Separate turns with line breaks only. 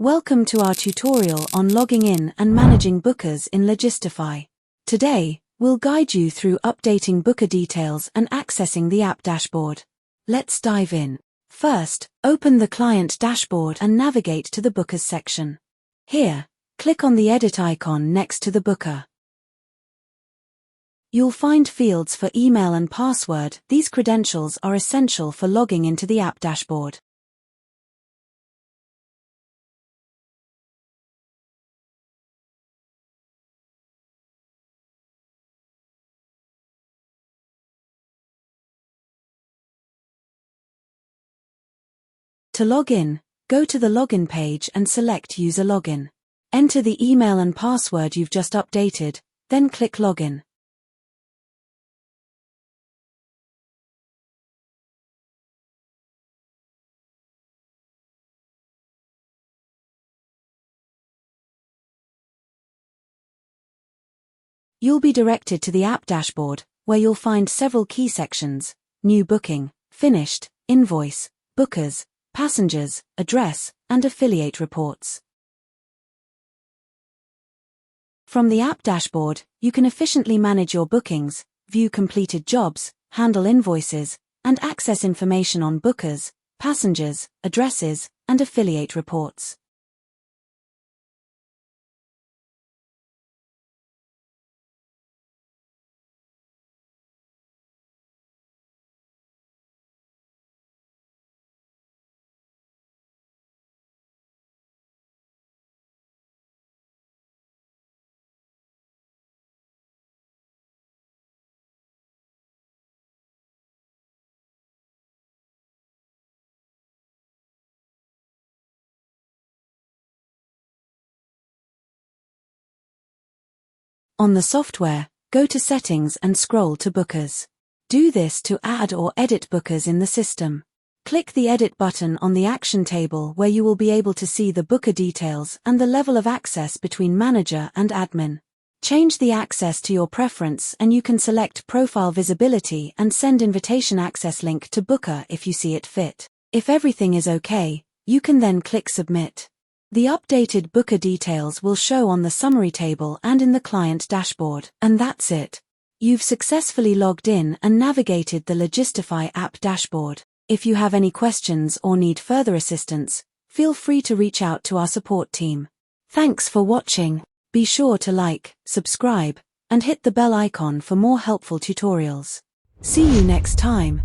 Welcome to our tutorial on logging in and managing bookers in Logistifie. Today, we'll guide you through updating booker details and accessing the app dashboard. Let's dive in. First, open the client dashboard and navigate to the Bookers section. Here, click on the edit icon next to the booker. You'll find fields for email and password. These credentials are essential for logging into the app dashboard. To log in, go to the login page and select User Login. Enter the email and password you've just updated, then click Login. You'll be directed to the app dashboard, where you'll find several key sections: New Booking, Finished, Invoice, Bookers, Passengers, Address, and Affiliate Reports. From the app dashboard, you can efficiently manage your bookings, view completed jobs, handle invoices, and access information on bookers, passengers, addresses, and affiliate reports. On the software, go to Settings and scroll to Bookers. Do this to add or edit bookers in the system. Click the Edit button on the action table, where you will be able to see the booker details and the level of access between manager and admin. Change the access to your preference and you can select Profile Visibility and send invitation access link to booker if you see it fit. If everything is okay, you can then click Submit. The updated booker details will show on the summary table and in the client dashboard. And that's it. You've successfully logged in and navigated the Logistifie app dashboard. If you have any questions or need further assistance, feel free to reach out to our support team. Thanks for watching. Be sure to like, subscribe, and hit the bell icon for more helpful tutorials. See you next time.